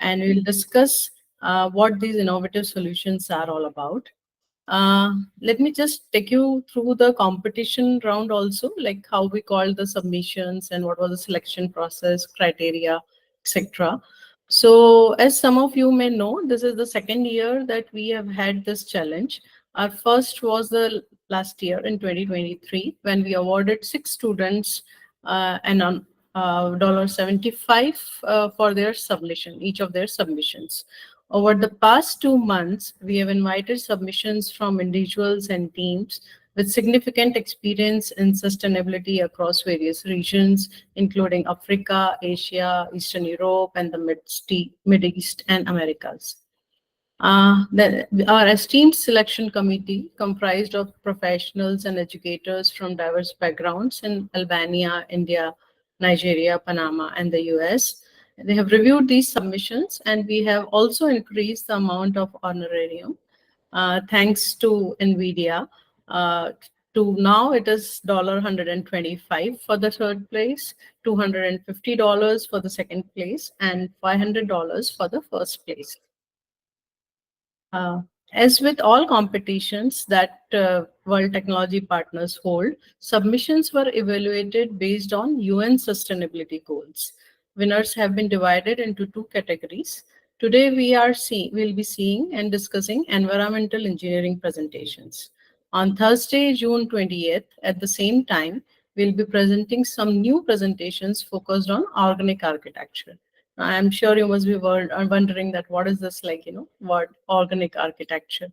and we'll discuss what these innovative solutions are all about. Let me just take you through the competition round also, like how we called the submissions and what was the selection process, criteria, etc. So, as some of you may know, this is the second year that we have had this challenge. Our first was the last year in 2023 when we awarded 6 students and on $75 for their submission, each of their submissions. Over the past 2 months, we have invited submissions from individuals and teams with significant experience in sustainability across various regions, including Africa, Asia, Eastern Europe, and the Mid East and Americas. Our esteemed selection committee, comprised of professionals and educators from diverse backgrounds in Albania, India, Nigeria, Panama, and the US, they have reviewed these submissions, and we have also increased the amount of honorarium thanks to NVIDIA. To now it is $125 for the third place, $250 for the second place, and $500 for the first place. As with all competitions that World Technology Partners hold, submissions were evaluated based on UN sustainability goals. Winners have been divided into 2 categories. Today, we'll be seeing and discussing environmental engineering presentations. On Thursday, June 20th, at the same time, we'll be presenting some new presentations focused on organic architecture. I'm sure you must be wondering that what is this like, what organic architecture.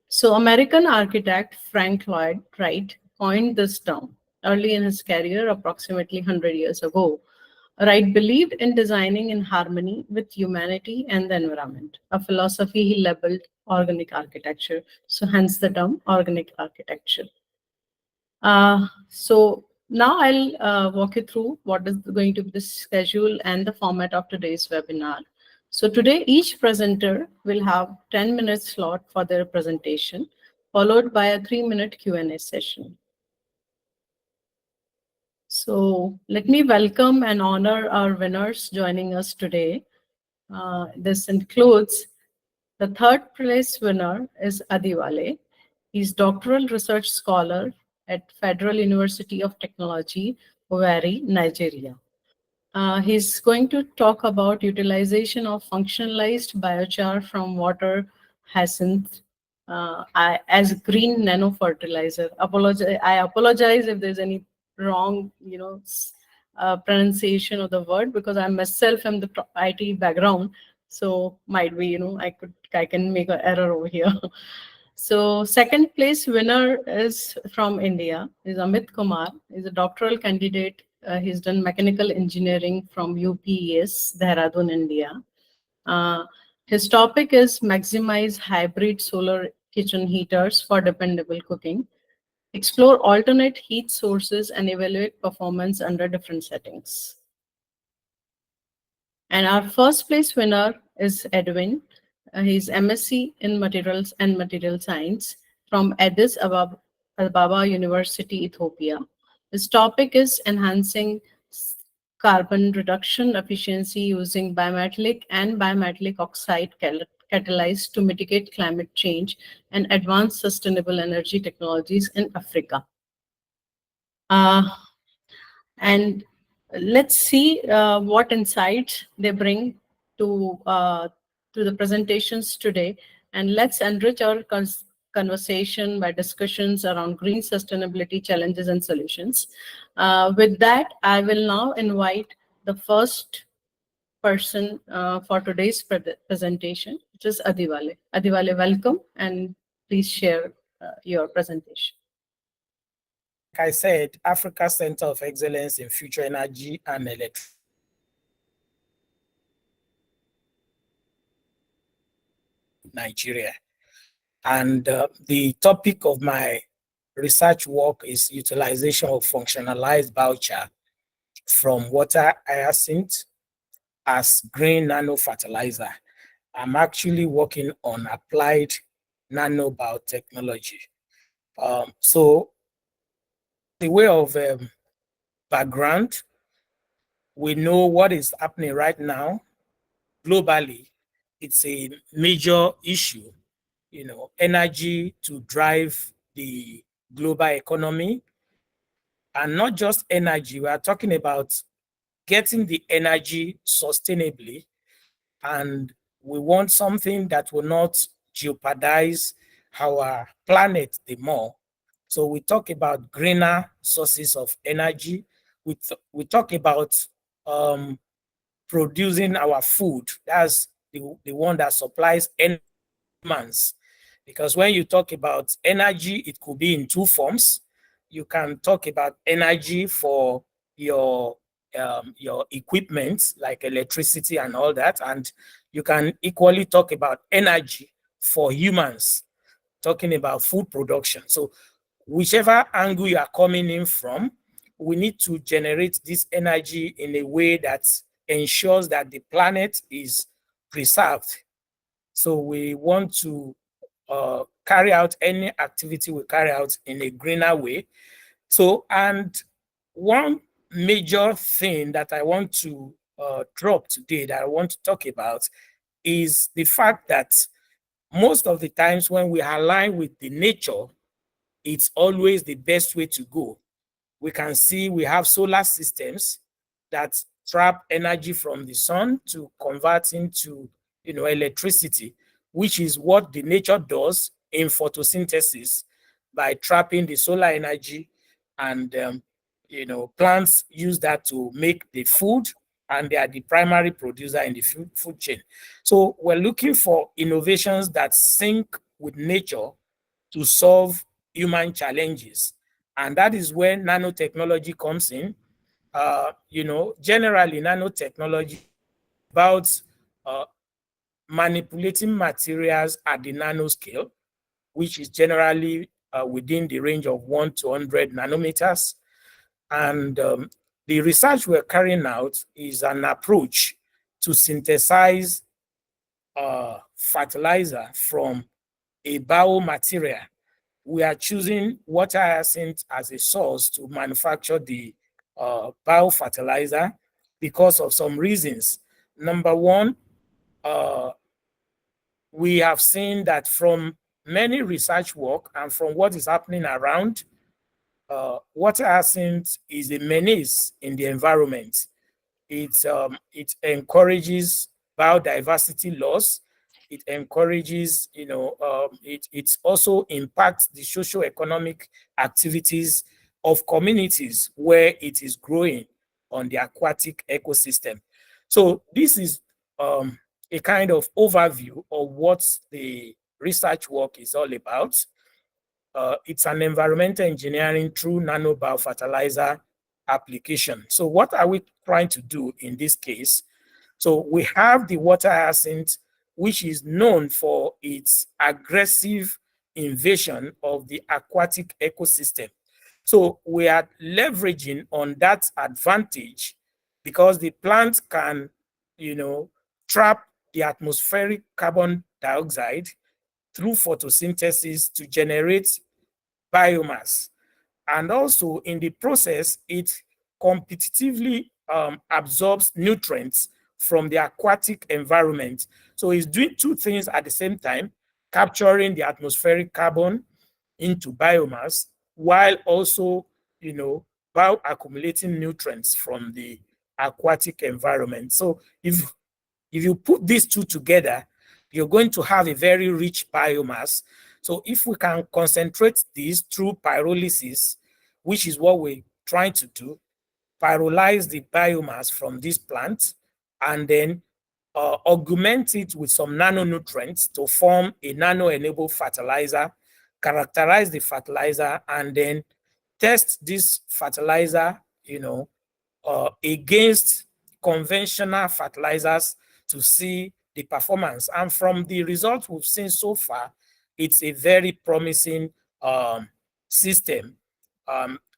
So American architect Frank Lloyd Wright coined this term early in his career, approximately 100 years ago. Wright believed in designing in harmony with humanity and the environment, a philosophy he labeled organic architecture. So hence the term organic architecture. So now I'll walk you through what is going to be the schedule and the format of today's webinar. So today, each presenter will have 10 minutes slot for their presentation, followed by a 3-minute Q&A session. So let me welcome and honor our winners joining us today. This includes the third place winner is Adewale. He's doctoral research scholar at Federal University of Technology, Owerri, Nigeria. He's going to talk about utilization of functionalized biochar from water hyacinth as green nano-fertilizer. I apologize if there's any wrong, pronunciation of the word, because I myself am the IT background, so might be, I can make an error over here. So second place winner is from India, is Amit Kumar. He's a doctoral candidate. He's done mechanical engineering from UPES, Dehradun, India. His topic is maximize hybrid solar kitchen heaters for dependable cooking, explore alternate heat sources, and evaluate performance under different settings. And our first place winner is Edwin. He's MSc in Materials and Material Science from Addis Ababa University, Ethiopia. His topic is enhancing carbon reduction efficiency using bimetallic and bimetallic oxide catalyzed to mitigate climate change and advance sustainable energy technologies in Africa. And let's see what insights they bring to the presentations today. And let's enrich our conversation by discussions around green sustainability challenges and solutions. With that, I will now invite the first person for today's presentation, which is Adewale. Adewale, welcome, and please share your presentation. Like I said, Africa Center of Excellence in Future Energy and Electricity. Nigeria. And the topic of my research work is utilization of functionalized biochar from water hyacinth as green nano-fertilizer. I'm actually working on applied nanobiotechnology. So the way of background, we know what is happening right now globally it's a major issue, energy to drive the global economy. And not just energy, we are talking about getting the energy sustainably. And we want something that will not jeopardize our planet the more. So we talk about greener sources of energy. We talk about um, producing our food. That's the one that supplies humans. Because when you talk about energy, it could be in two forms. You can talk about energy for your equipment like electricity and all that, and you can equally talk about energy for humans, talking about food production. So whichever angle you are coming in from, we need to generate this energy in a way that ensures that the planet is preserved. So we want to carry out any activity we carry out in a greener way. So, and one major thing that I want to drop today that I want to talk about is the fact that most of the times when we align with the nature, it's always the best way to go. We can see we have solar systems that trap energy from the sun to convert into electricity, which is what the nature does in photosynthesis by trapping the solar energy. And plants use that to make the food, and they are the primary producer in the food chain. So we're looking for innovations that sync with nature to solve human challenges. And that is where nanotechnology comes in. Generally, nanotechnology is about manipulating materials at the nanoscale, which is generally within the range of 1 to 100 nanometers. And the research we're carrying out is an approach to synthesize fertilizer from a biomaterial. We are choosing water hyacinth as a source to manufacture the biofertilizer because of some reasons. Number one, we have seen that from many research work and from what is happening around, water hyacinth is a menace in the environment. It encourages biodiversity loss. It encourages, it also impacts the socio-economic activities of communities where it is growing on the aquatic ecosystem. So this is a kind of overview of what the research work is all about. It's an environmental engineering through nano biofertilizer application. So what are we trying to do in this case? So we have the water hyacinth, which is known for its aggressive invasion of the aquatic ecosystem. So we are leveraging on that advantage because the plant can, trap the atmospheric carbon dioxide through photosynthesis to generate biomass. And also in the process, it competitively absorbs nutrients from the aquatic environment. So it's doing two things at the same time, capturing the atmospheric carbon into biomass while also, bioaccumulating nutrients from the aquatic environment. So if you put these two together, you're going to have a very rich biomass. So if we can concentrate this through pyrolysis, which is what we're trying to do, pyrolyze the biomass from this plant, and then augment it with some nanonutrients to form a nano-enabled fertilizer, characterize the fertilizer, and then test this fertilizer, against conventional fertilizers to see the performance. And from the results we've seen so far, it's a very promising system.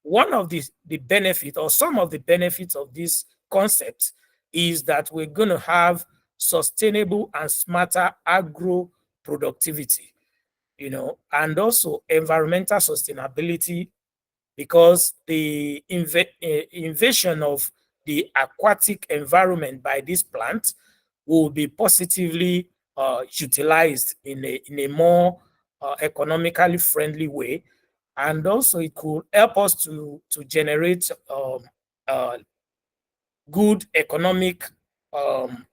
One of the benefits or some of the benefits of this concept is that we're going to have sustainable and smarter agro productivity, and also environmental sustainability, because the invasion of the aquatic environment by this plant will be positively utilized in a more economically friendly way. And also it could help us to generate good economic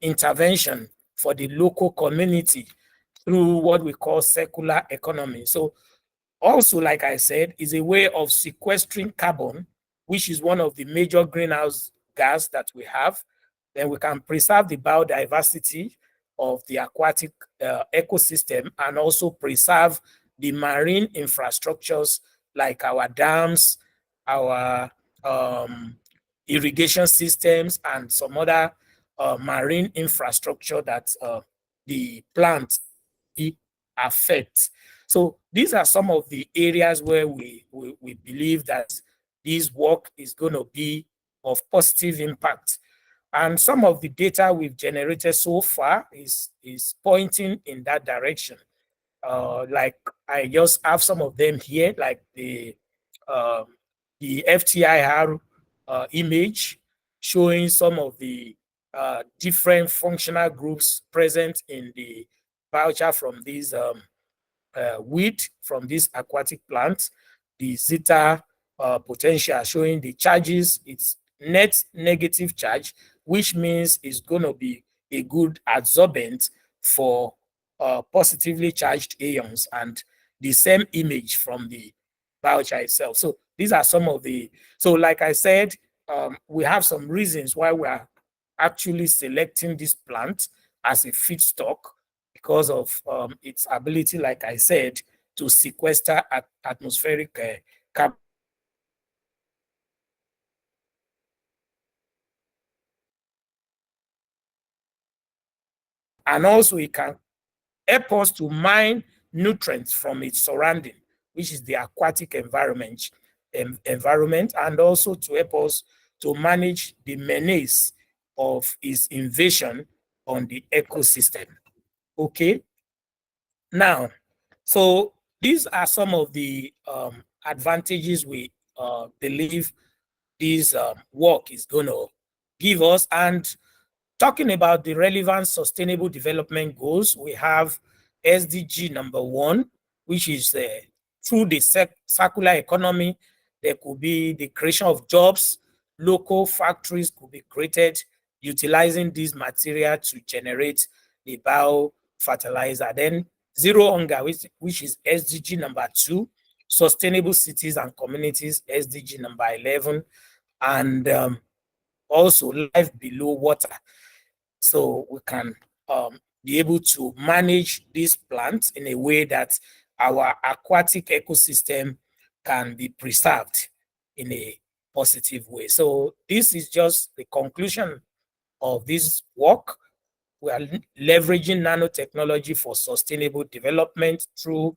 intervention for the local community through what we call circular economy. So also, like I said, is a way of sequestering carbon, which is one of the major greenhouse gas that we have. Then we can preserve the biodiversity of the aquatic ecosystem and also preserve the marine infrastructures like our dams, our irrigation systems, and some other marine infrastructure that the plants affect. So these are some of the areas where we believe that this work is going to be of positive impact. And some of the data we've generated so far is pointing in that direction. Like I just have some of them here, like the FTIR image showing some of the different functional groups present in the biochar from these weed from this aquatic plant. The zeta potential showing the charges, it's net negative charge, which means it's going to be a good adsorbent for positively charged ions, and the same image from the biochar itself. So these are some of the, so like I said, we have some reasons why we are actually selecting this plant as a feedstock because of its ability, like I said, to sequester atmospheric carbon. And also it can help us to mine nutrients from its surrounding, which is the aquatic environment, and also to help us to manage the menace of its invasion on the ecosystem. Okay. Now, so these are some of the advantages we believe this work is going to give us. And talking about the relevant sustainable development goals, we have SDG number 1, which is through the circular economy, there could be the creation of jobs, local factories could be created utilizing this material to generate the biofertilizer. Then zero hunger, which is SDG number 2, sustainable cities and communities, SDG number 11, and also life below water. So we can be able to manage these plants in a way that our aquatic ecosystem can be preserved in a positive way. So this is just the conclusion of this work. We are leveraging nanotechnology for sustainable development through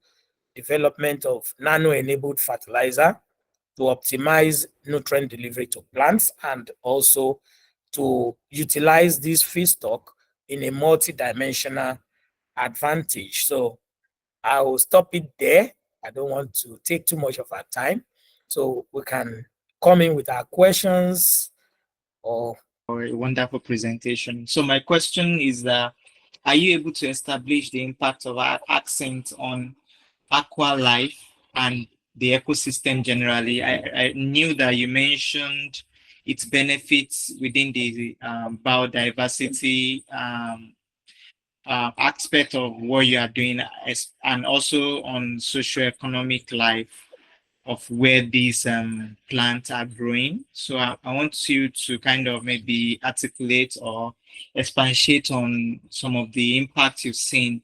development of nano-enabled fertilizer to optimize nutrient delivery to plants, and also to utilize this feedstock in a multi-dimensional advantage. So I will stop it there. I don't want to take too much of our time. So we can come in with our questions or For a wonderful presentation. So my question is that, are you able to establish the impact of our accent on aqua life and the ecosystem generally? I knew that you mentioned its benefits within the biodiversity aspect of what you are doing, and also on socioeconomic life of where these plants are growing. So I want you to kind of maybe articulate or expatiate on some of the impacts you've seen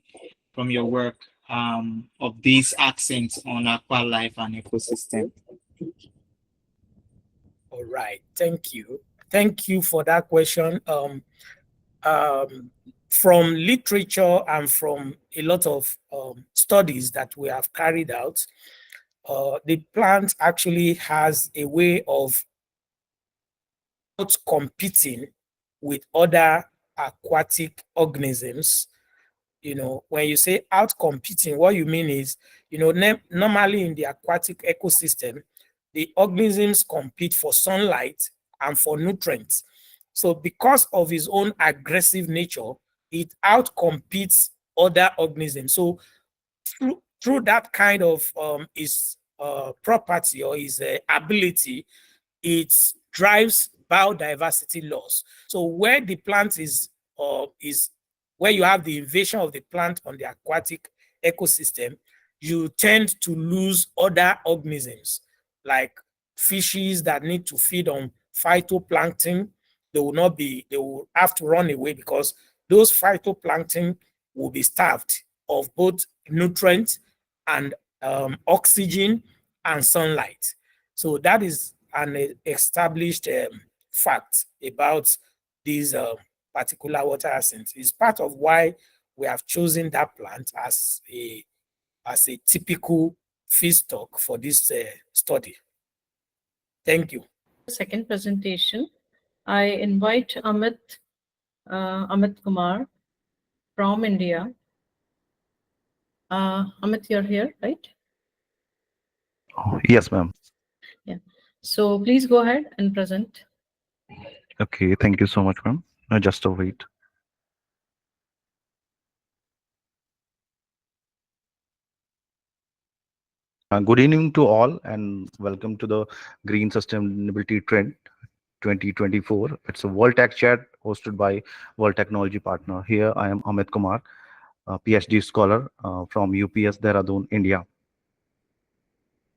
from your work of these accents on aqua life and ecosystem. all right, thank you. Thank you for that question. From literature and from a lot of studies that we have carried out, the plant actually has a way of out competing with other aquatic organisms. You know, when you say out competing, what you mean is, you know, normally in the aquatic ecosystem, the organisms compete for sunlight and for nutrients. So because of its own aggressive nature, it out competes other organisms. So through that kind of his property or his ability, it drives biodiversity loss. So where the plant is where you have the invasion of the plant on the aquatic ecosystem, you tend to lose other organisms like fishes that need to feed on phytoplankton. They will have to run away because those phytoplankton will be starved of both nutrients and oxygen and sunlight. So that is an established fact about these particular water hyacinths. It's part of why we have chosen that plant as a typical feedstock for this study. Thank you. Second presentation, I invite Amit Kumar from India. Amit, you're here, right? Oh, yes, ma'am. Yeah. So please go ahead and present. Okay, thank you so much, ma'am. Just a wait. Good evening to all, and welcome to the Green Sustainability Trend 2024. It's a World Tech Chat hosted by World Technology Partner. Here I am Amit Kumar, a PhD scholar from UPS Dehradun, India.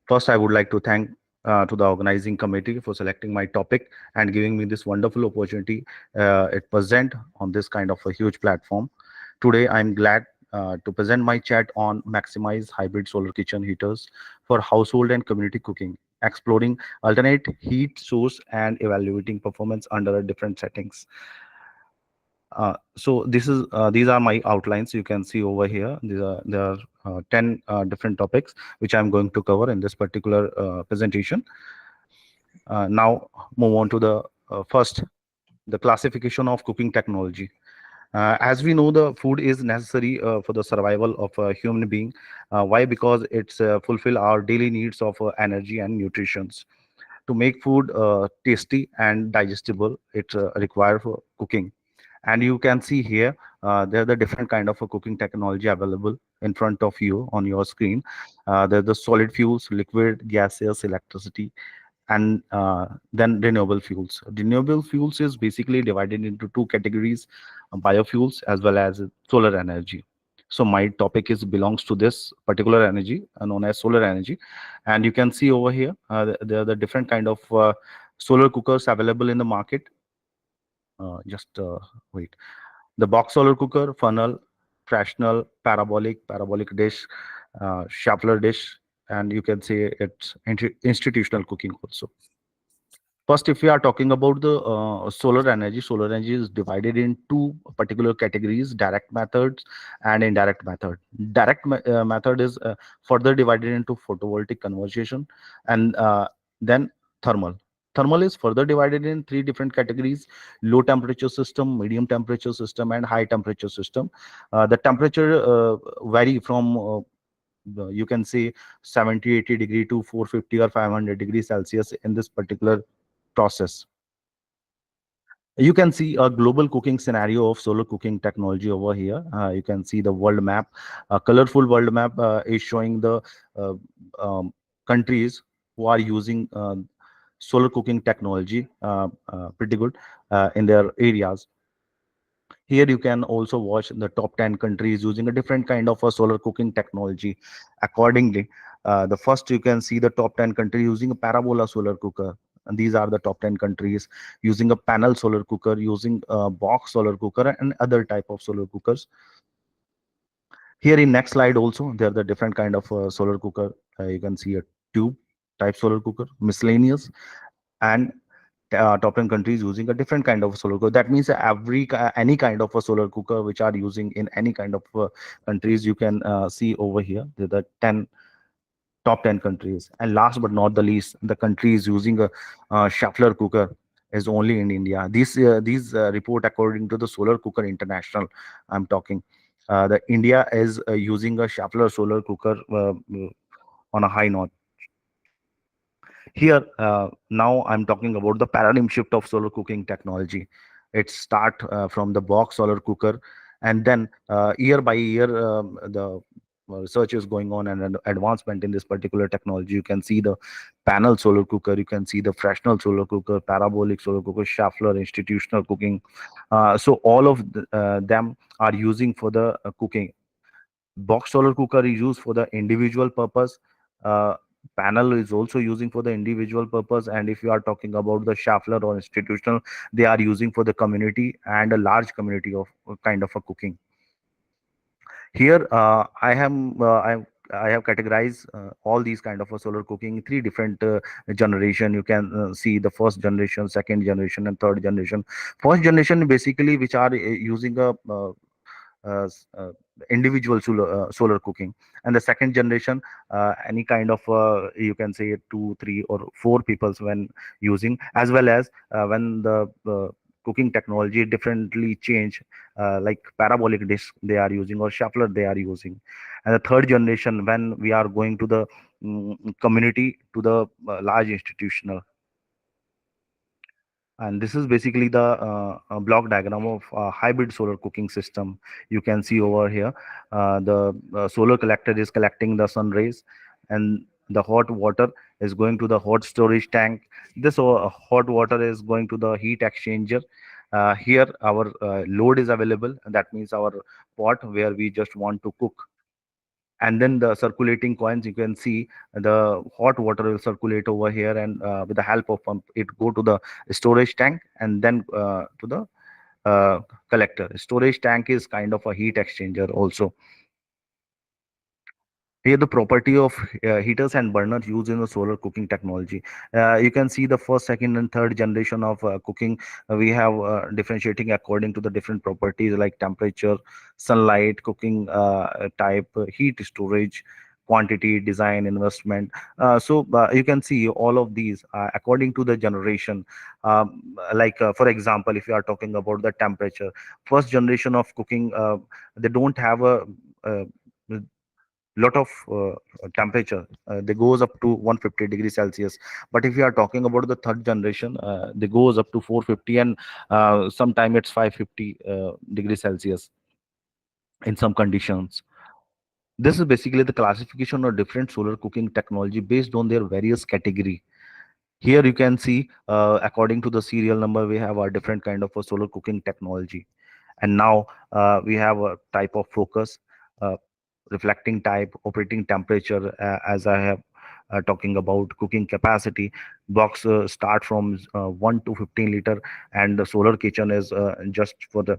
First, I would like to thank to the organizing committee for selecting my topic and giving me this wonderful opportunity it present on this kind of a huge platform. Today, I'm glad to present my chat on maximize hybrid solar kitchen heaters for household and community cooking, exploring alternate heat source and evaluating performance under different settings. So these are my outlines. You can see over here. There are 10 different topics which I'm going to cover in this particular presentation. Now move on to the first, the classification of cooking technology. As we know, the food is necessary for the survival of a human being. Why? Because it's fulfill our daily needs of energy and nutrition. To make food tasty and digestible, it requires for cooking. And you can see here there are the different kind of a cooking technology available in front of you on your screen. There's the solid fuels, liquid, gaseous, electricity, and then renewable fuels. Renewable fuels is basically divided into two categories: biofuels as well as solar energy. So my topic is belongs to this particular energy known as solar energy. And you can see over here there are the different kind of solar cookers available in the market. Just wait. The box solar cooker, funnel, fractional, parabolic dish, shuffler dish, and you can say it's institutional cooking also. First, if we are talking about the solar energy is divided in two particular categories: direct methods and indirect method. Direct method is further divided into photovoltaic conversion, and then thermal. Thermal is further divided in three different categories: low temperature system, medium temperature system, and high temperature system. The temperature vary from you can say 70-80 degree to 450 or 500 degrees Celsius in this particular process. You can see a global cooking scenario of solar cooking technology over here. You can see the world map. A colorful world map is showing the uh, countries who are using solar cooking technology pretty good in their areas. Here you can also watch the top 10 countries using a different kind of a solar cooking technology. Accordingly, the first you can see the top 10 countries using a parabola solar cooker. And these are the top 10 countries using a panel solar cooker, using a box solar cooker, and other type of solar cookers. Here in next slide also, there are the different kind of solar cooker. You can see a tube type solar cooker, miscellaneous, and top 10 countries using a different kind of solar cooker. That means any kind of a solar cooker which are using in any kind of countries, you can see over here. There are the 10 top 10 countries. And last but not the least, the countries using a shuffler cooker is only in India. These report according to the Solar Cooker International. I'm talking. The India is using a shuffler solar cooker on a high note. Here, now I'm talking about the paradigm shift of solar cooking technology. It start from the box solar cooker, And then year by year, the research is going on, and an advancement in this particular technology. You can see the panel solar cooker, you can see the fractional solar cooker, parabolic solar cooker, Schaeffler institutional cooking. So all of them are using for the cooking. Box solar cooker is used for the individual purpose. uh, Panel is also using for the individual purpose, and if you are talking about the Schaeffler or institutional, they are using for the community and a large community of kind of a cooking. Here I have categorized all these kind of a solar cooking in three different generation. You can see the first generation, second generation, and third generation. First generation basically which are using a individual solar cooking, and the second generation any kind of you can say two, three, or four peoples when using, as well as when the cooking technology differently change, like parabolic dish they are using or shuffler they are using. And the third generation when we are going to the community to the large institutional. And this is basically the block diagram of hybrid solar cooking system. You can see over here the solar collector is collecting the sun rays, and the hot water is going to the hot storage tank. This hot water is going to the heat exchanger. Here our load is available, and that means our pot where we just want to cook. And then the circulating coins, you can see the hot water will circulate over here, and with the help of pump it go to the storage tank, and then to the uh, collector. Storage tank is kind of a heat exchanger also. Here the property of heaters and burners used in the solar cooking technology. You can see the first, second, and third generation of cooking. We have differentiating according to the different properties like temperature, sunlight, cooking type, heat storage, quantity, design, investment. So you can see all of these according to the generation. Like for example, if you are talking about the temperature, first generation of cooking, they don't have a lot of temperature. They goes up to 150 degrees Celsius. But if you are talking about the third generation, they goes up to 450, and sometime it's 550 degrees Celsius in some conditions. This is basically the classification of different solar cooking technology based on their various category. Here you can see according to the serial number we have a different kind of a solar cooking technology. And now we have a type of focus, uh, reflecting type, operating temperature, as I have talking about cooking capacity. Box start from 1 to 15 liter, and the solar kitchen is just for the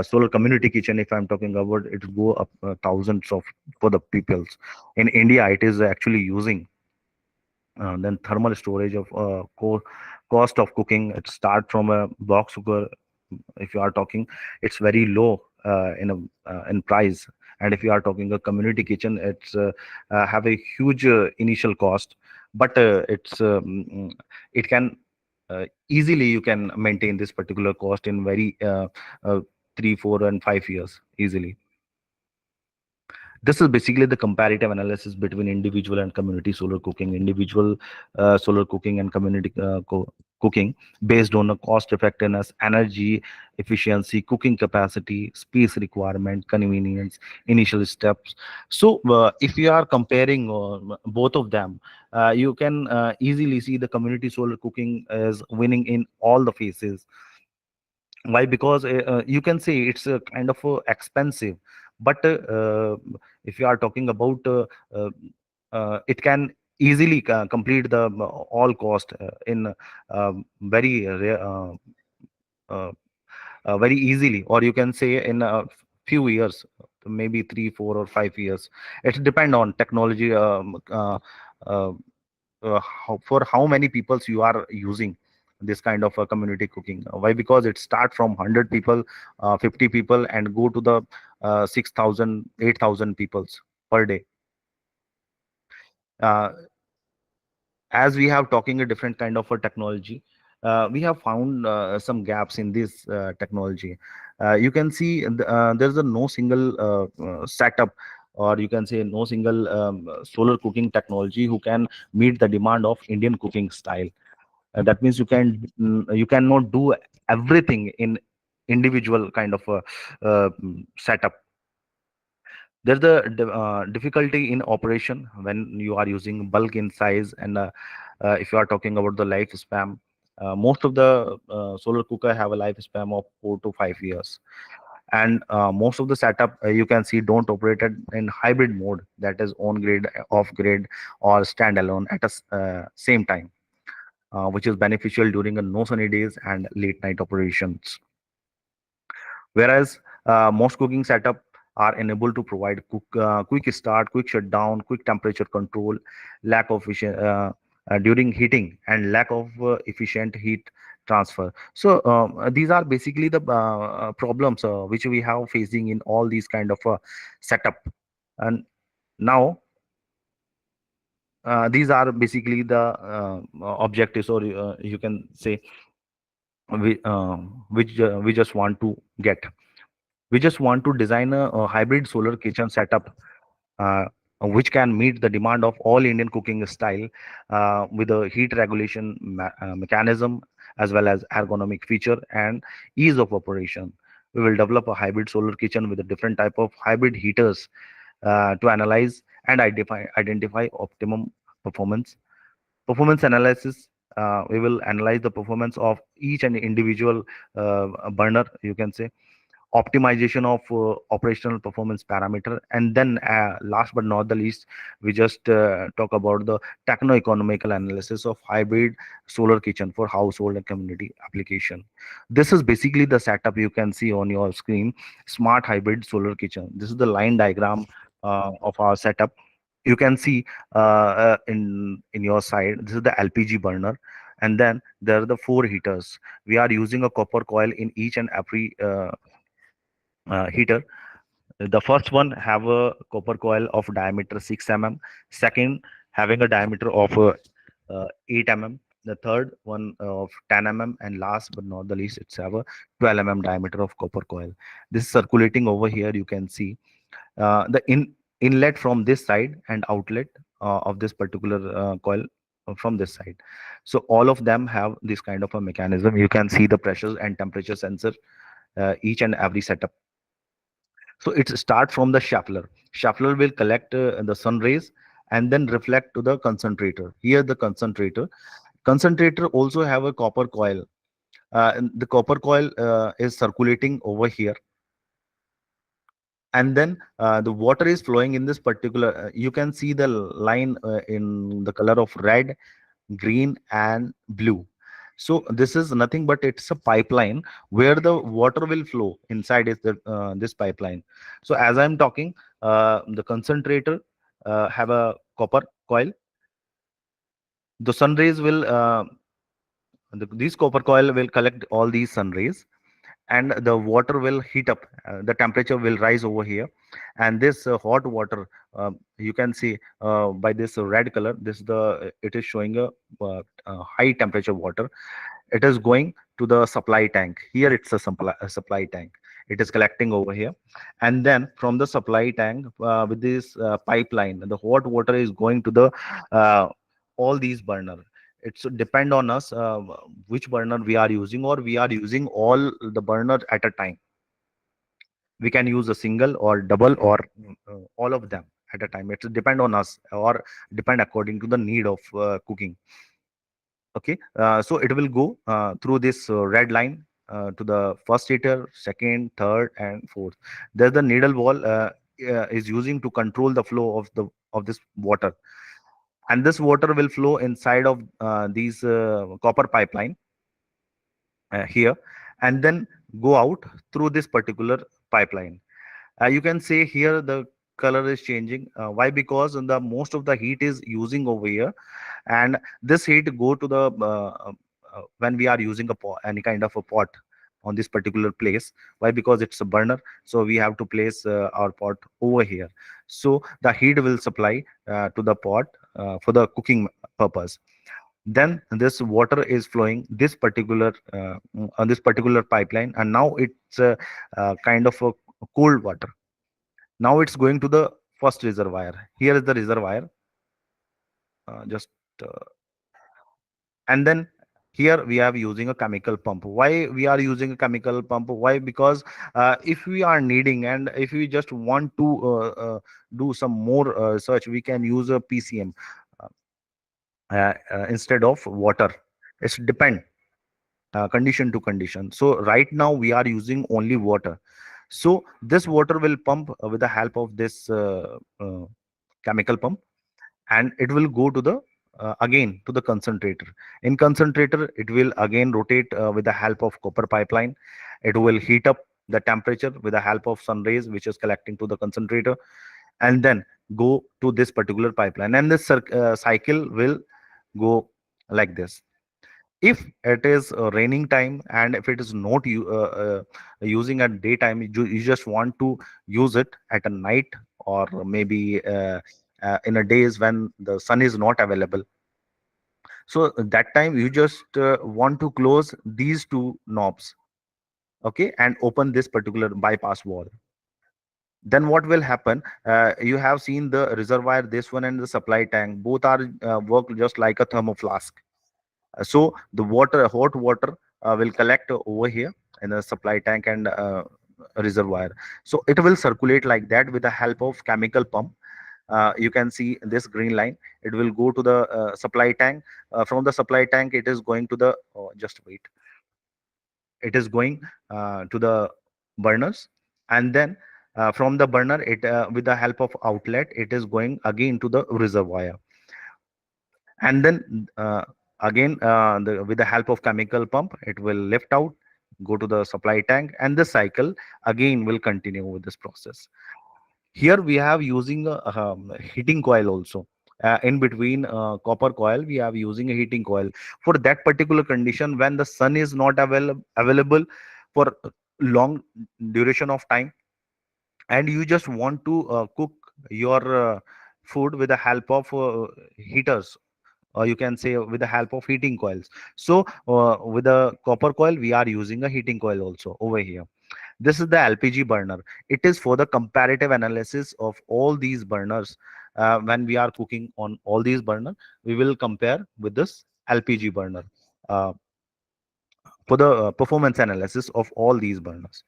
solar community kitchen. If I'm talking about it, go up thousands of for the peoples. In India, it is actually using then thermal storage of cost of cooking. It start from a box cooker. If you are talking, it's very low in price. And if you are talking a community kitchen, it's have a huge initial cost, but it can easily you can maintain this particular cost in very 3, 4, and 5 years easily. This is basically the comparative analysis between individual and community solar cooking. Individual solar cooking and community cooking based on the cost effectiveness, energy efficiency, cooking capacity, space requirement, convenience, initial steps. So if you are comparing both of them, you can easily see the community solar cooking is winning in all the phases. Why? Because you can say it's kind of expensive, but if you are talking about uh, it can easily complete the all cost in very uh, very easily, or you can say in a few years, maybe 3, 4, or 5 years. It depend on technology, uh, for how many peoples you are using this kind of a community cooking. Why? Because it start from 100 people, 50 people, and go to the 6,000, 8,000 peoples per day. uh, as we have talking a different kind of a technology, we have found some gaps in this technology. You can see there's a no single setup, or you can say no single solar cooking technology who can meet the demand of Indian cooking style. That means you cannot do everything in individual kind of setup. There's the difficulty in operation when you are using bulk in size, and if you are talking about the lifespan, most of the solar cooker have a lifespan of 4 to 5 years, and most of the setup you can see don't operate in hybrid mode, that is on grid, off grid, or standalone at a same time, which is beneficial during a no sunny days and late night operations. Whereas most cooking setup are enabled to provide quick start, quick shutdown, quick temperature control, lack of during heating, and lack of efficient heat transfer. So these are basically the problems which we have facing in all these kind of setup. And now these are basically the objectives, or you can say we just want to get. We just want to design a hybrid solar kitchen setup uh, which can meet the demand of all Indian cooking style with a heat regulation mechanism, as well as ergonomic feature and ease of operation. We will develop a hybrid solar kitchen with a different type of hybrid heaters to analyze and identify optimum performance. Performance analysis. We will analyze the performance of each and individual burner, you can say, optimization of operational performance parameter, and then last but not the least, we just talk about the techno-economical analysis of hybrid solar kitchen for household and community application. This is basically the setup you can see on your screen. Smart hybrid solar kitchen, this is the line diagram of our setup. You can see in your side, this is the LPG burner, and then there are the four heaters. We are using a copper coil in each and every heater. The first one have a copper coil of diameter 6 mm, second having a diameter of 8 mm, the third one of 10 mm, and last but not the least, it's have a 12 mm diameter of copper coil. This is circulating over here. You can see the inlet from this side and outlet of this particular coil from this side. So all of them have this kind of a mechanism. You can see the pressure and temperature sensor each and every setup. So it starts from the shuffler. Shuffler will collect the sun rays and then reflect to the concentrator. Here the concentrator also have a copper coil. And the copper coil is circulating over here, and then the water is flowing in this particular. You can see the line in the color of red, green, and blue. So this is nothing but it's a pipeline where the water will flow inside is the this pipeline. So as I'm talking, the concentrator have a copper coil. The sun rays will these copper coil will collect all these sun rays, and the water will heat up. The temperature will rise over here, and this hot water, you can see by this red color, this it is showing a high temperature water. It is going to the supply tank. Here it's a supply tank. It is collecting over here, and then from the supply tank with this pipeline, the hot water is going to the uh, all these burner. It's depend on us which burner we are using, or we are using all the burners at a time. We can use a single or double, or all of them at a time. It's depend on us, or depend according to the need of cooking. Okay, so it will go through this red line to the first heater, second, third, and fourth. There's the needle wall is using to control the flow of this water, and this water will flow inside of these copper pipeline here, and then go out through this particular pipeline. You can say here the color is changing. Why? Because the most of the heat is using over here, and this heat go to the when we are using a pot, any kind of a pot on this particular place. Why? Because it's a burner, so we have to place our pot over here. So the heat will supply to the pot for the cooking purpose. Then this water is flowing this particular on this particular pipeline, and now it's kind of a cold water. Now it's going to the first reservoir. Here is the reservoir. Just uh, and then Here we are using a chemical pump. Why we are using a chemical pump? Why? Because if we are needing, and if we just want to do some more research, we can use a PCM uh, instead of water. It's depend condition to condition. So right now we are using only water. So this water will pump with the help of this chemical pump, and it will go to the again to the concentrator. In concentrator, it will again rotate with the help of copper pipeline. It will heat up the temperature with the help of sun rays, which is collecting to the concentrator, and then go to this particular pipeline, and this cycle will go like this. If it is raining time, and if it is not using at daytime, you just want to use it at a night, or maybe in a days when the sun is not available. So that time you just want to close these two knobs, okay, and open this particular bypass wall. Then what will happen? You have seen the reservoir, this one, and the supply tank, both are work just like a thermo flask. So the water, hot water, will collect over here in the supply tank and reservoir. So it will circulate like that with the help of chemical pump. You can see this green line. It will go to the supply tank. From the supply tank, it is going to the, oh, just wait, it is going to the burners, and then from the burner, it with the help of outlet, it is going again to the reservoir. And then again, with the help of chemical pump, it will lift out, go to the supply tank, and the cycle again will continue with this process. Here we have using a heating coil also. In between copper coil, we have using a heating coil for that particular condition when the sun is not available for long duration of time, and you just want to cook your food with the help of heaters, or you can say with the help of heating coils. So with the copper coil, we are using a heating coil also over here. This is the LPG burner. It is for the comparative analysis of all these burners. When we are cooking on all these burners, we will compare with this LPG burner uh, for the performance analysis of all these burners.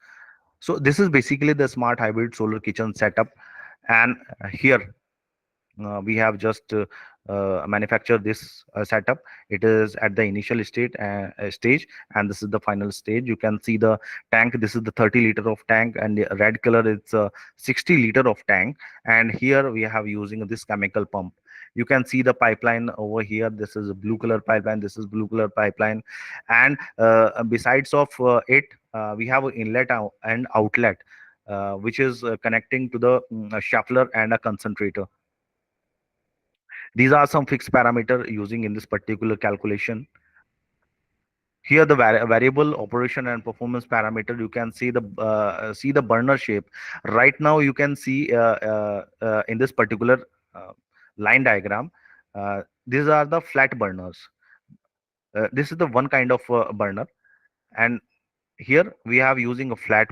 So this is basically the smart hybrid solar kitchen setup. And here we have just manufactured this setup. It is at the initial stage, and this is the final stage. You can see the tank. This is the 30 liter of tank, and the red color, it's 60 liter of tank. And here we have using this chemical pump. You can see the pipeline over here. This is a blue color pipeline, this is blue color pipeline. And besides of it, we have an inlet and outlet, which is connecting to the shuffler and a concentrator. These are some fixed parameter using in this particular calculation. Here the variable operation and performance parameter, you can see the burner shape. Right now you can see in this particular uh, line diagram, these are the flat burners. This is the one kind of burner. And here we have using a flat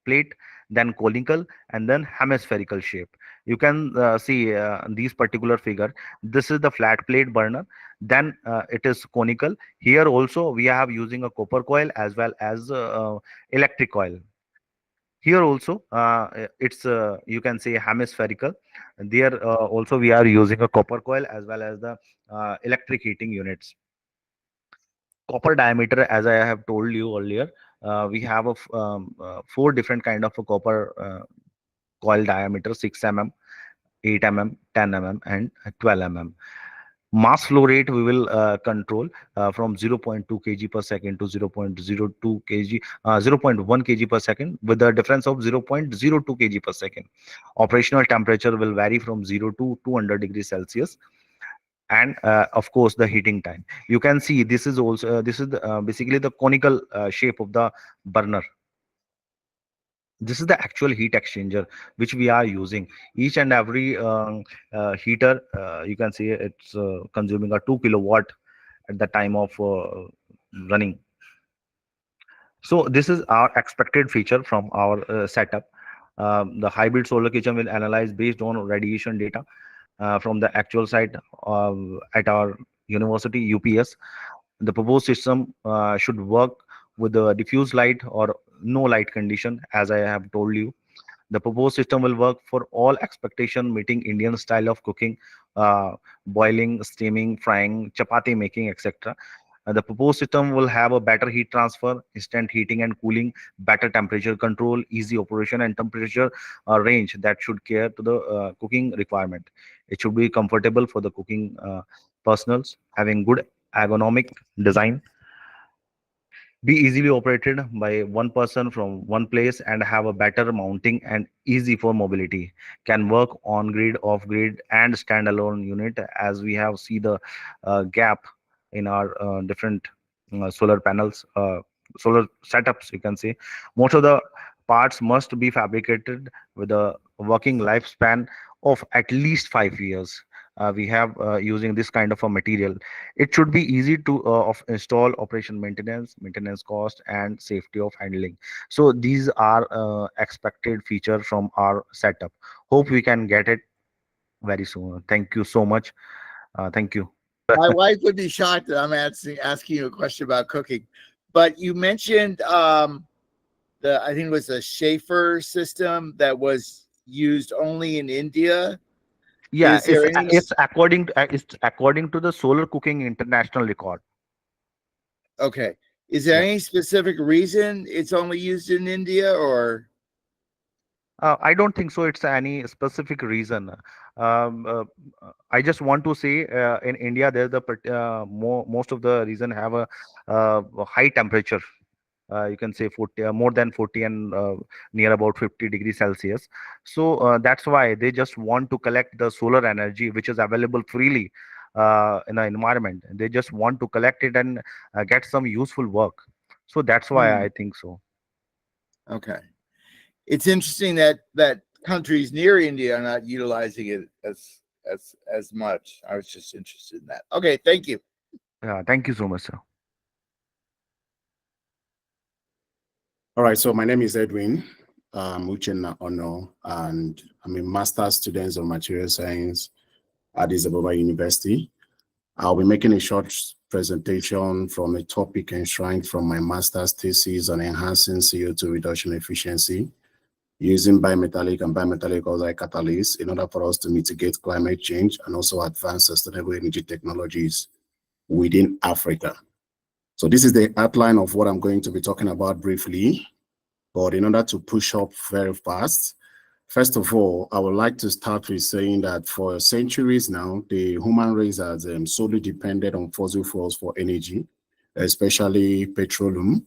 plate, then conical, and then hemispherical shape. You can see these particular figure. This is the flat plate burner, then it is conical. Here also we have using a copper coil as well as electric coil. Here also it's you can say hemispherical. There also we are using a copper coil as well as the electric heating units. Copper diameter, as I have told you earlier, we have four different kind of a copper coil diameter: 6 mm, 8 mm, 10 mm, and 12 mm. Mass flow rate we will control from 0.2 kg per second to 0.02 kg, 0.1 kg per second, with a difference of 0.02 kg per second. Operational temperature will vary from 0 to 200 degrees Celsius. And of course the heating time. You can see this is also basically the conical shape of the burner. This is the actual heat exchanger which we are using. Each and every heater, you can see it's consuming a 2 kilowatt at the time of running. So this is our expected feature from our setup. The hybrid solar kitchen will analyze based on radiation data from the actual site at our university UPS. The proposed system should work with the diffuse light or no light condition, as I have told you. The proposed system will work for all expectation meeting Indian style of cooking, boiling, steaming, frying, chapati making, etc. The proposed system will have a better heat transfer, instant heating and cooling, better temperature control, easy operation and temperature range that should care to the cooking requirement. It should be comfortable for the cooking personals, having good ergonomic design, be easily operated by one person from one place, and have a better mounting and easy for mobility. Can work on grid, off grid, and standalone unit, as we have see the gap in our different solar panels, solar setups, you can say. Most of the parts must be fabricated with a working lifespan of at least 5 years. We have using this kind of a material. It should be easy to of install, operation, maintenance cost, and safety of handling. So these are expected feature from our setup. Hope we can get it very soon. Thank you so much. Thank you. My wife would be shocked that I'm asking you a question about cooking. But you mentioned I think it was a Schaefer system that was used only in India. Yeah, Is there any? it's according to the Solar Cooking International Record. Okay. Is there Yeah. any specific reason it's only used in India, or? I don't think so. It's any specific reason. Um, uh, I just want to say in India, there's most of the reason have a high temperature. You can say 40, more than 40, and near about 50 degrees Celsius. So that's why they just want to collect the solar energy, which is available freely in the environment. They just want to collect it and get some useful work. So that's why I think so. Okay. It's interesting that countries near India are not utilizing it as much. I was just interested in that. Okay, thank you. Thank you so much, sir. All right, so my name is Edwin Uchenna Ono, and I'm a master's student of material science at Adewale University. I'll be making a short presentation from a topic enshrined from my master's thesis on enhancing CO2 reduction efficiency using bimetallic and bimetallic oxide catalysts in order for us to mitigate climate change and also advance sustainable energy technologies within Africa. So this is the outline of what I'm going to be talking about briefly, but in order to push up very fast, first of all, I would like to start with saying that for centuries now, the human race has solely depended on fossil fuels for energy, especially petroleum.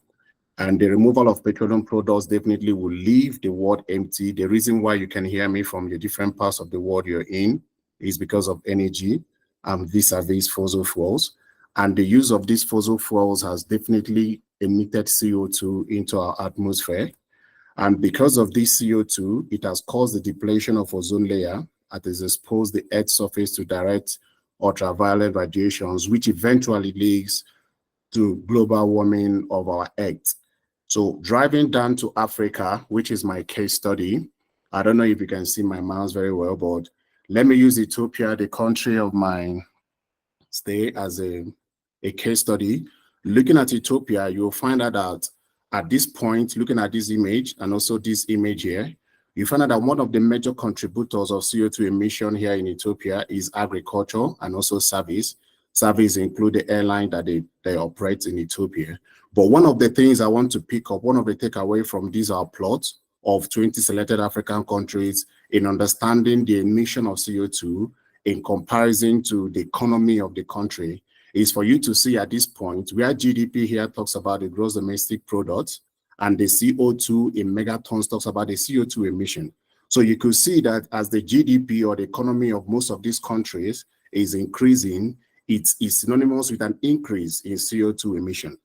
And the removal of petroleum products definitely will leave the world empty. The reason why you can hear me from the different parts of the world you're in is because of energy vis-a-vis fossil fuels. And the use of these fossil fuels has definitely emitted CO2 into our atmosphere. And because of this CO2, it has caused the depletion of ozone layer that has exposed the Earth's surface to direct ultraviolet radiations, which eventually leads to global warming of our Earth. So driving down to Africa, which is my case study, I don't know if you can see my mouse very well, but let me use Ethiopia, the country of my stay, as a case study. Looking at Ethiopia, you'll find out that at this point, looking at this image and also this image here, you find out that one of the major contributors of CO2 emission here in Ethiopia is agriculture and also service. Service include the airline that they operate in Ethiopia. But one of the things I want to pick up, one of the takeaway from these are plots of 20 selected African countries in understanding the emission of CO2 in comparison to the economy of the country, is for you to see at this point where GDP here talks about the gross domestic product and the CO2 in megatons talks about the CO2 emission. So you could see that as the GDP or the economy of most of these countries is increasing, it is synonymous with an increase in CO2 emission.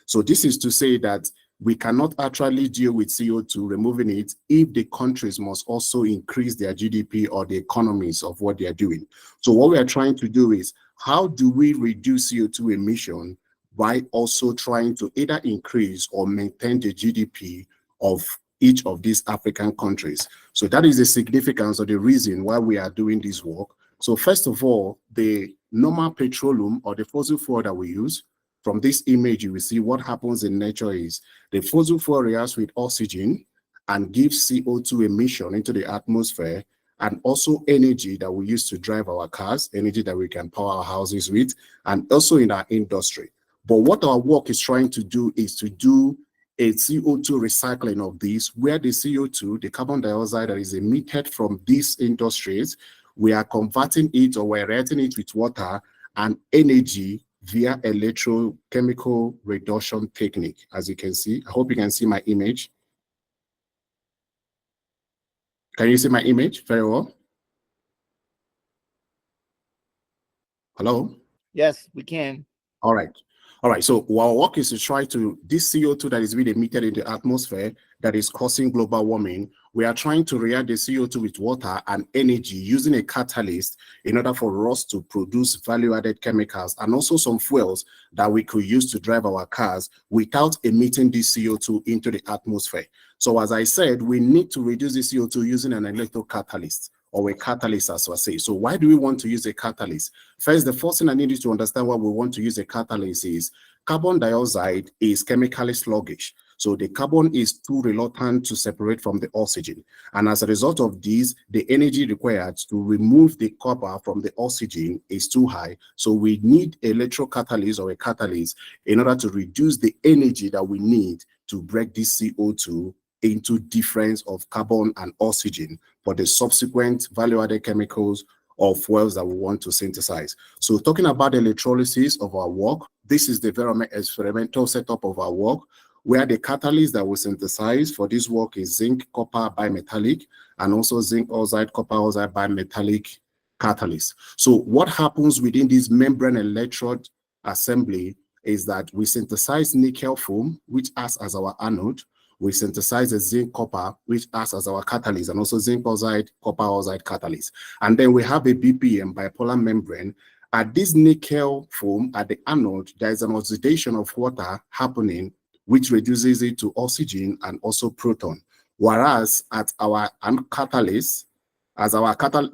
So this is to say that we cannot actually deal with CO2, removing it, if the countries must also increase their GDP or the economies of what they are doing. So what we are trying to do is, how do we reduce CO2 emission by also trying to either increase or maintain the GDP of each of these African countries? So that is the significance or the reason why we are doing this work. So first of all, the normal petroleum or the fossil fuel that we use from this image, you will see what happens in nature is the fossil fuel reacts with oxygen and gives CO2 emission into the atmosphere, and also energy that we use to drive our cars, energy that we can power our houses with, and also in our industry. But what our work is trying to do is to do a CO2 recycling of this, where the CO2, the carbon dioxide that is emitted from these industries, we are converting it, or we're reacting it with water and energy via electrochemical reduction technique. As you can see, I hope you can see my image. Can you see my image very well? Hello? Yes, we can. All right. All right. So our work is to try to, this CO2 that is being emitted in the atmosphere that is causing global warming, we are trying to react the CO2 with water and energy using a catalyst in order for us to produce value-added chemicals and also some fuels that we could use to drive our cars without emitting this CO2 into the atmosphere. So as I said, we need to reduce the CO2 using an electrocatalyst, or a catalyst, as I say. So why do we want to use a catalyst? First, the first thing I need you to understand why we want to use a catalyst is carbon dioxide is chemically sluggish. So the carbon is too reluctant to separate from the oxygen. And as a result of this, the energy required to remove the copper from the oxygen is too high. So we need electrocatalyst or a catalyst in order to reduce the energy that we need to break this CO2 into difference of carbon and oxygen for the subsequent value-added chemicals or fuels that we want to synthesize. So talking about the electrolysis of our work, this is the very experimental setup of our work, where the catalyst that we synthesize for this work is zinc copper bimetallic and also zinc oxide copper oxide bimetallic catalyst. So what happens within this membrane electrode assembly is that we synthesize nickel foam, which acts as our anode. We synthesize a zinc copper, which acts as our catalyst, and also zinc oxide, copper oxide catalyst. And then we have a BPM, bipolar membrane. At this nickel foam, at the anode, there is an oxidation of water happening, which reduces it to oxygen and also proton. Whereas at our catalyst, as our cathode,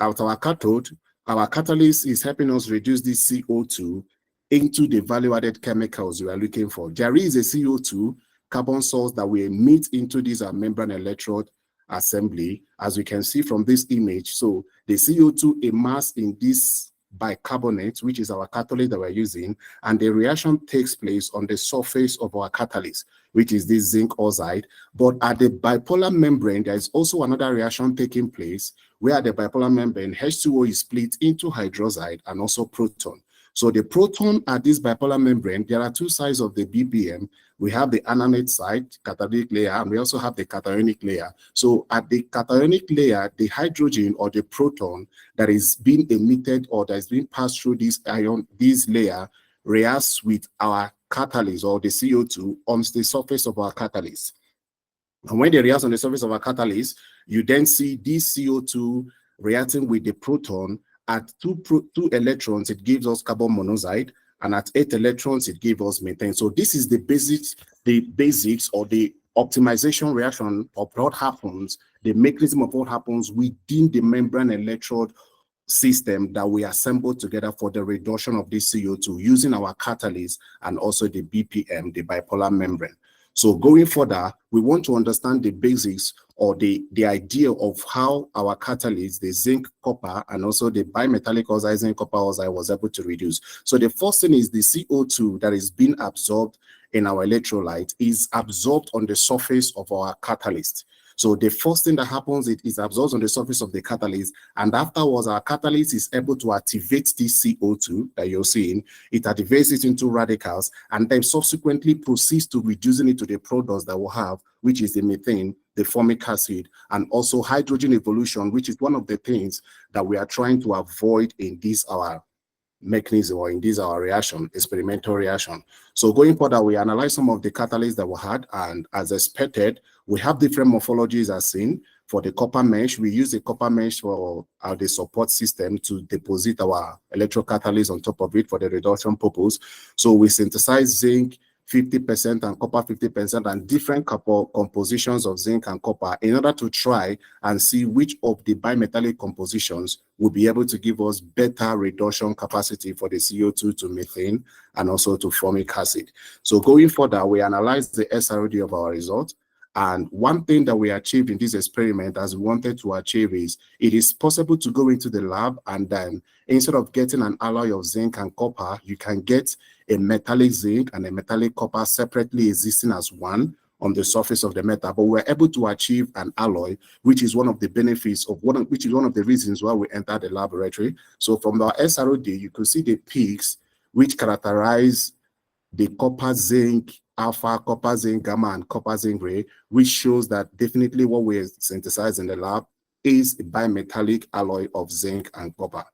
our catalyst is helping us reduce this CO2 into the value-added chemicals we are looking for. There is a CO2 carbon source that we emit into this membrane electrode assembly, as we can see from this image. So the CO2 immersed in this bicarbonate, which is our catalyst that we're using, and the reaction takes place on the surface of our catalyst, which is this zinc oxide. But at the bipolar membrane, there is also another reaction taking place, where the bipolar membrane, H2O is split into hydroxide and also proton. So the proton at this bipolar membrane, there are two sides of the BPM. We have the anode side, cationic layer, and we also have the cationic layer. So at the cationic layer, the hydrogen or the proton that is being emitted or that is being passed through this ion, this layer, reacts with our catalyst or the CO2 on the surface of our catalyst. And when they react on the surface of our catalyst, you then see this CO2 reacting with the proton. At two electrons, it gives us carbon monoxide, and at 8 electrons, it gives us methane. So this is the basics or the optimization reaction of what happens, the mechanism of what happens within the membrane electrode system that we assembled together for the reduction of this CO2 using our catalyst and also the BPM, the bipolar membrane. So going further, we want to understand the basics or the idea of how our catalyst, the zinc copper, and also the bimetallic oxide, zinc copper oxide, was able to reduce. So the first thing is the CO2 that is being absorbed in our electrolyte is absorbed on the surface of our catalyst. So the first thing that happens, it is absorbed on the surface of the catalyst, and afterwards our catalyst is able to activate this CO2 that you're seeing. It activates it into radicals and then subsequently proceeds to reducing it to the products that we have, which is the methane, the formic acid, and also hydrogen evolution, which is one of the things that we are trying to avoid in this our mechanism or in this our reaction, experimental reaction. So going further, we analyze some of the catalysts that we had, and as expected, we have different morphologies as seen. For the copper mesh, we use the copper mesh for the support system to deposit our electrocatalyst on top of it for the reduction purpose. So we synthesize zinc 50% and copper 50% and different compositions of zinc and copper in order to try and see which of the bimetallic compositions will be able to give us better reduction capacity for the CO2 to methane and also to formic acid. So going further, we analyzed the SROD of our result. And one thing that we achieved in this experiment, as we wanted to achieve, is it is possible to go into the lab and then instead of getting an alloy of zinc and copper, you can get a metallic zinc and a metallic copper separately existing as one on the surface of the metal. But we're able to achieve an alloy, which is one of the benefits of which is one of the reasons why we entered the laboratory. So from our SROD, you could see the peaks which characterize the copper zinc alpha, copper zinc gamma, and copper zinc gray, which shows that definitely what we synthesize in the lab is a bimetallic alloy of zinc and copper.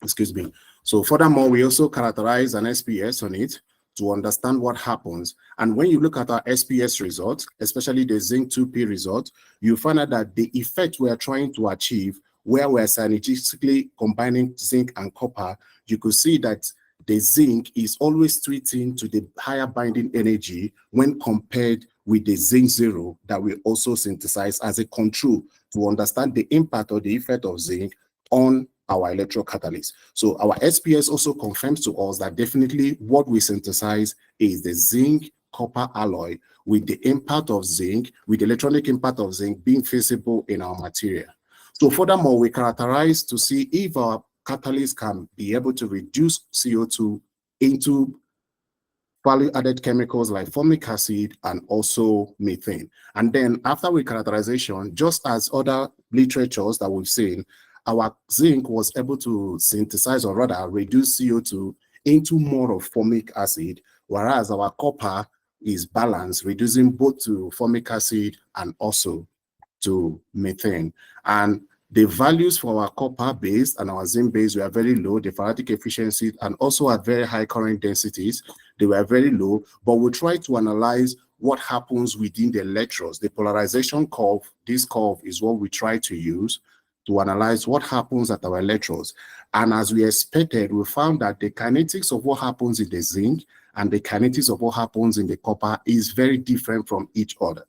Excuse me. So furthermore, we also characterize an SPS on it to understand what happens. And when you look at our SPS results, especially the zinc 2P result, you find out that the effect we are trying to achieve, where we're synergistically combining zinc and copper, you could see that the zinc is always tweeting to the higher binding energy when compared with the zinc 0 that we also synthesize as a control to understand the impact or the effect of zinc on our electrocatalyst. So our SPS also confirms to us that definitely what we synthesize is the zinc copper alloy with the impact of zinc, with the electronic impact of zinc being feasible in our material. So furthermore, we characterize to see if our catalyst can be able to reduce CO2 into value-added chemicals like formic acid and also methane. And then after we characterization, just as other literatures that we've seen, our zinc was able to synthesize or rather reduce CO2 into more of formic acid, whereas our copper is balanced, reducing both to formic acid and also to methane. And the values for our copper base and our zinc base were very low. The faradic efficiency and also at very high current densities, they were very low. But we try to analyze what happens within the electrodes. The polarization curve, this curve is what we try to use to analyze what happens at our electrodes. And as we expected, we found that the kinetics of what happens in the zinc and the kinetics of what happens in the copper is very different from each other.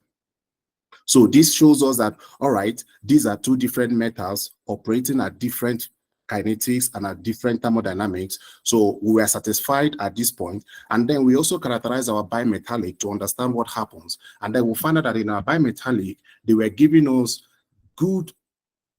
So this shows us that, all right, these are two different metals operating at different kinetics and at different thermodynamics. So we were satisfied at this point. And then we also characterize our bimetallic to understand what happens. And then we found out that in our bimetallic, they were giving us good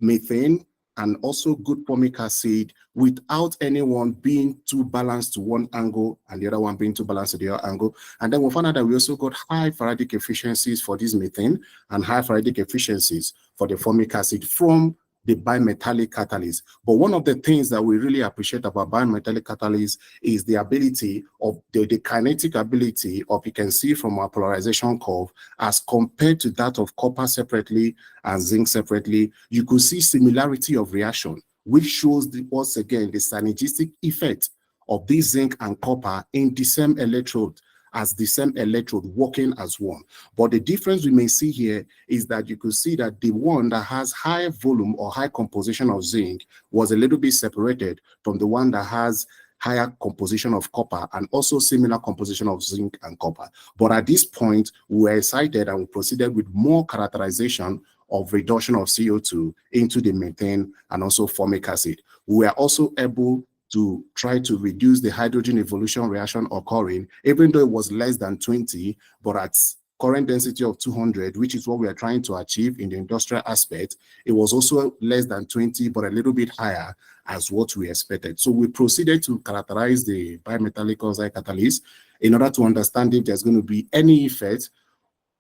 methane and also good formic acid without anyone being too balanced to one angle and the other one being too balanced to the other angle. And then we found out that we also got high faradic efficiencies for this methane and high faradic efficiencies for the formic acid from the bimetallic catalyst. But one of the things that we really appreciate about bimetallic catalyst is the ability of the kinetic ability of, you can see from our polarization curve, as compared to that of copper separately and zinc separately, you could see similarity of reaction, which shows once again the synergistic effect of this zinc and copper in the same electrode, as the same electrode working as one. But the difference we may see here is that you could see that the one that has high volume or high composition of zinc was a little bit separated from the one that has higher composition of copper and also similar composition of zinc and copper. But at this point, we were excited and we proceeded with more characterization of reduction of CO2 into the methane and also formic acid. We were also able to try to reduce the hydrogen evolution reaction occurring, even though it was less than 20, but at current density of 200, which is what we are trying to achieve in the industrial aspect, it was also less than 20, but a little bit higher as what we expected. So we proceeded to characterize the bimetallic oxide catalyst in order to understand if there's going to be any effect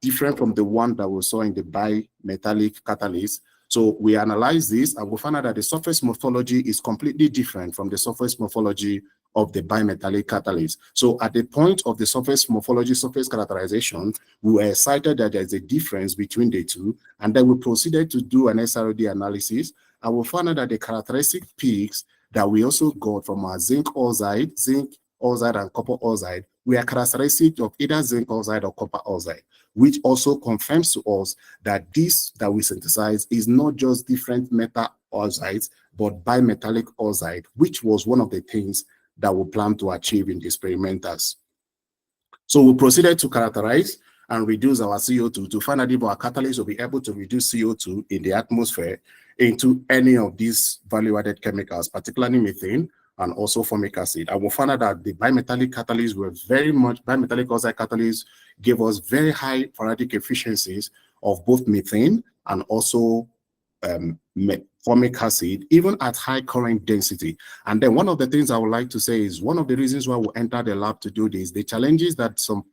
different from the one that we saw in the bimetallic catalyst. So we analyzed this and we found out that the surface morphology is completely different from the surface morphology of the bimetallic catalyst. So at the point of the surface morphology, surface characterization, we were excited that there's a difference between the two. And then we proceeded to do an SROD analysis and we found out that the characteristic peaks that we also got from our zinc oxide and copper oxide were characteristic of either zinc oxide or copper oxide, which also confirms to us that this that we synthesize is not just different metal oxides, but bimetallic oxide, which was one of the things that we plan to achieve in the experimenters. So we proceeded to characterize and reduce our CO2 to find out if our catalyst will be able to reduce CO2 in the atmosphere into any of these value-added chemicals, particularly methane and also formic acid. And we found out that the bimetallic catalysts were bimetallic oxide catalysts gave us very high Faradic efficiencies of both methane and also formic acid, even at high current density. And then one of the things I would like to say is one of the reasons why we entered the lab to do this, the challenges that some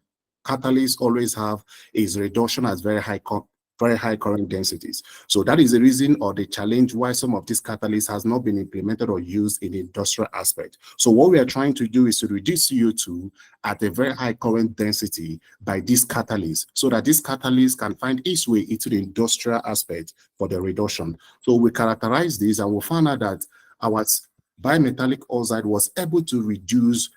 catalysts always have is reduction at very high current densities. So that is the reason or the challenge why some of these catalysts has not been implemented or used in the industrial aspect. So what we are trying to do is to reduce CO2 at a very high current density by this catalyst, so that this catalyst can find its way into the industrial aspect for the reduction. So we characterize this and we found out that our bimetallic oxide was able to reduce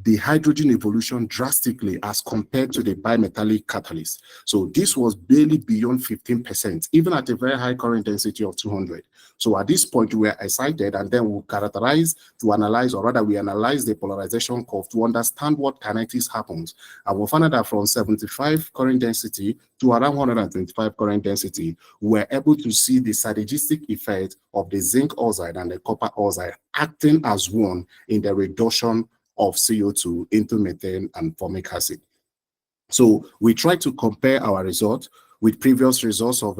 the hydrogen evolution drastically as compared to the bimetallic catalyst. So this was barely beyond 15%, even at a very high current density of 200. So at this point, we are excited, and then we characterize to analyze, or rather we analyze the polarization curve to understand what kinetics happens. And we found out that from 75 current density to around 125 current density, we're able to see the synergistic effect of the zinc oxide and the copper oxide acting as one in the reduction of CO2 into methane and formic acid. So we try to compare our results with previous results of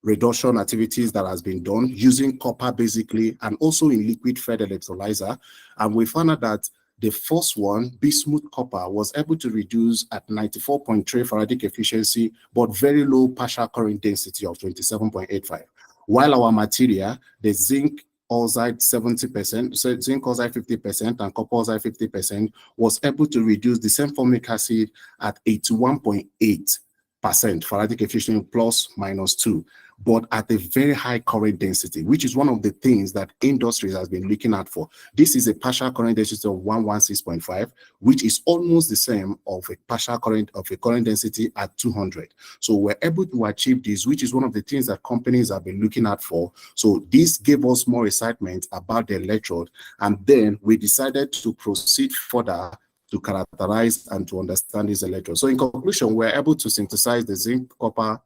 reduction activities that has been done using copper basically, and also in liquid fed electrolyzer. And we found out that the first one, bismuth copper, was able to reduce at 94.3 Faradic efficiency, but very low partial current density of 27.85. While our material, the zinc oxide 70%, so zinc oxide 50%, and copper oxide 50%, was able to reduce the same formic acid at 81.8% Faradic efficiency plus minus 2, but at a very high current density, which is one of the things that industry has been looking at for. This is a partial current density of 116.5, which is almost the same of a partial current of a current density at 200. So we're able to achieve this, which is one of the things that companies have been looking at for. So this gave us more excitement about the electrode, and then we decided to proceed further to characterize and to understand this electrode. So in conclusion, we're able to synthesize the zinc copper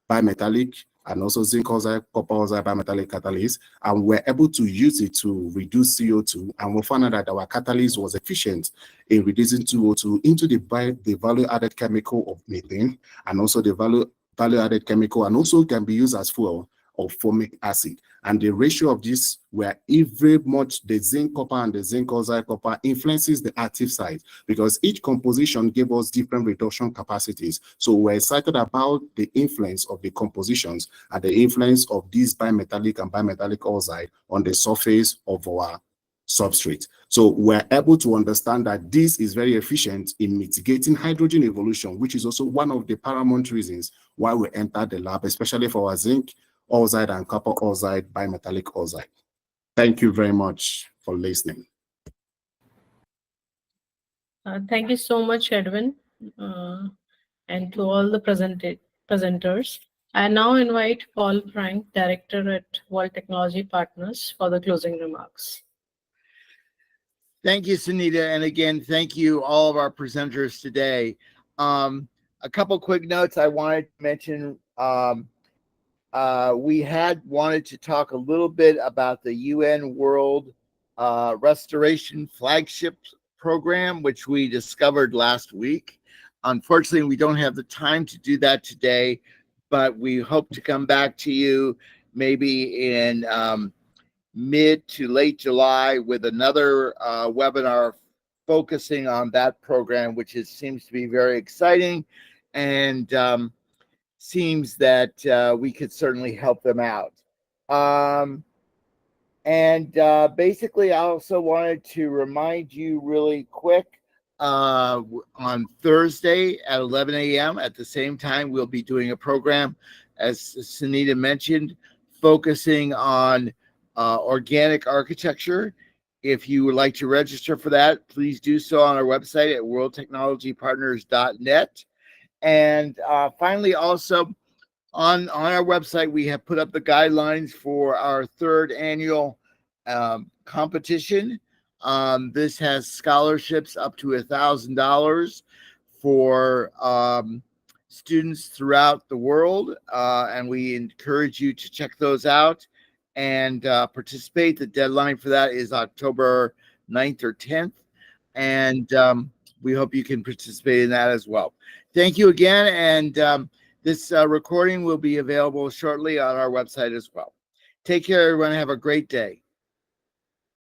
bimetallic and also zinc oxide copper oxide bimetallic catalyst, and we're able to use it to reduce CO2, and we found out that our catalyst was efficient in reducing CO2 into the value added chemical of methane, and also the value added chemical, and also can be used as fuel of formic acid. And the ratio of this, where very much the zinc copper and the zinc oxide copper influences the active site, because each composition gave us different reduction capacities. So we're excited about the influence of the compositions and the influence of these bimetallic and bimetallic oxide on the surface of our substrate. So we're able to understand that this is very efficient in mitigating hydrogen evolution, which is also one of the paramount reasons why we entered the lab, especially for our zinc oxide and copper oxide bimetallic oxide. Thank you very much for listening. Thank you so much, Edwin, and to all the presenters. I now invite Paul Frank, Director at World Technology Partners, for the closing remarks. Thank you, Sunita. And again, thank you all of our presenters today. A couple quick notes I wanted to mention. We had wanted to talk a little bit about the UN World Restoration Flagship Program, which we discovered last week. Unfortunately, we don't have the time to do that today, but we hope to come back to you maybe in mid to late July with another webinar focusing on that program, which seems to be very exciting, and seems that we could certainly help them out. Basically, I also wanted to remind you really quick, on Thursday at 11 a.m. at the same time, we'll be doing a program, as Sunita mentioned, focusing on organic architecture. If you would like to register for that, please do so on our website at worldtechnologypartners.net. And finally, also on our website, we have put up the guidelines for our third annual competition. This has scholarships up to $1,000 for students throughout the world, and we encourage you to check those out and participate. The deadline for that is October 9th or 10th, and we hope you can participate in that as well. Thank you again, and this recording will be available shortly on our website as well. Take care, everyone. Have a great day.